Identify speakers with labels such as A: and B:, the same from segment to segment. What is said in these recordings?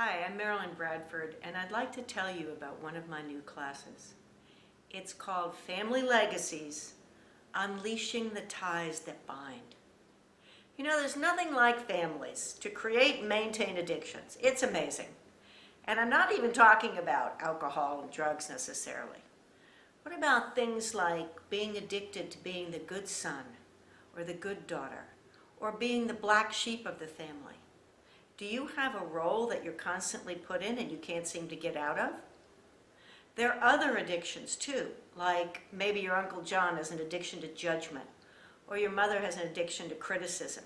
A: Hi, I'm Marilyn Bradford, and I'd like to tell you about one of my new classes. It's called Family Legacies, Unleashing the Ties That Bind. You know, there's nothing like families to create and maintain addictions. It's amazing. And I'm not even talking about alcohol and drugs necessarily. What about things like being addicted to being the good son or the good daughter, or being the black sheep of the family? Do you have a role that you're constantly put in and you can't seem to get out of? There are other addictions too, like maybe your Uncle John has an addiction to judgment, or your mother has an addiction to criticism.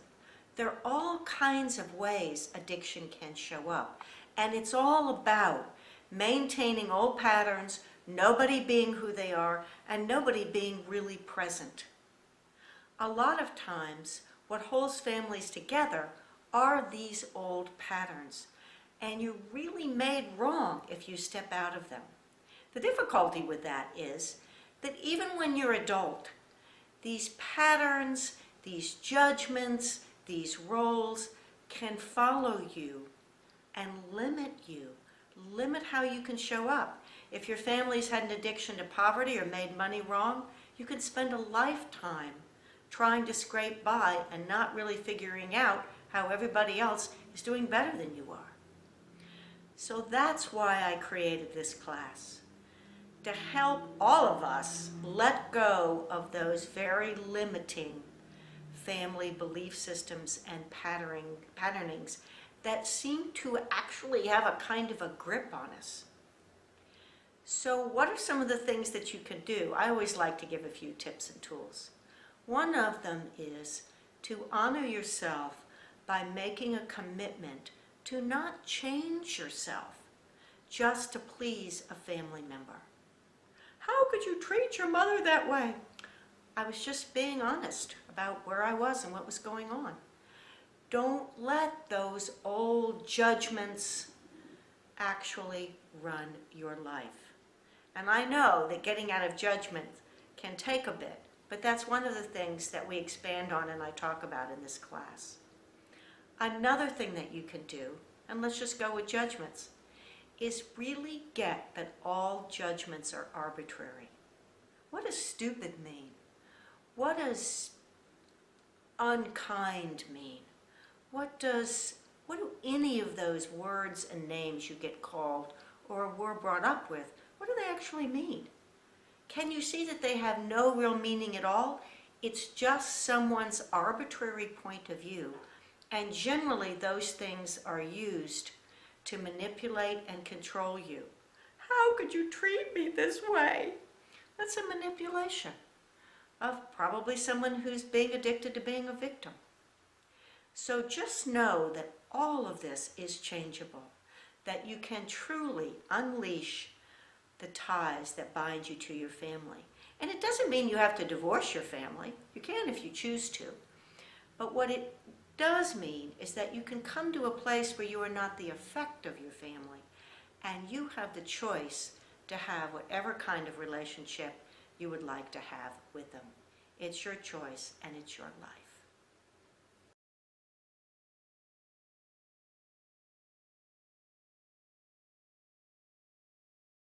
A: There are all kinds of ways addiction can show up, and it's all about maintaining old patterns, nobody being who they are, and nobody being really present. A lot of times, what holds families together are these old patterns, and you're really made wrong if you step out of them. The difficulty with that is that even when you're adult, these patterns, these judgments, these roles can follow you and limit how you can show up. If your family's had an addiction to poverty or made money wrong, you could spend a lifetime trying to scrape by and not really figuring out how everybody else is doing better than you are. So that's why I created this class, to help all of us let go of those very limiting family belief systems and patternings that seem to actually have a kind of a grip on us. So what are some of the things that you can do? I always like to give a few tips and tools. One of them is to honor yourself by making a commitment to not change yourself just to please a family member. How could you treat your mother that way? I was just being honest about where I was and what was going on. Don't let those old judgments actually run your life. And I know that getting out of judgment can take a bit, but that's one of the things that we expand on and I talk about in this class. Another thing that you can do, and let's just go with judgments, is really get that all judgments are arbitrary. What does stupid mean? What does unkind mean? What do any of those words and names you get called or were brought up with, what do they actually mean? Can you see that they have no real meaning at all? It's just someone's arbitrary point of view. And generally, those things are used to manipulate and control you. How could you treat me this way? That's a manipulation of probably someone who's being addicted to being a victim. So just know that all of this is changeable, that you can truly unleash the ties that bind you to your family. And it doesn't mean you have to divorce your family. You can if you choose to. But what it does mean is that you can come to a place where you are not the effect of your family, and you have the choice to have whatever kind of relationship you would like to have with them. It's your choice and it's your life.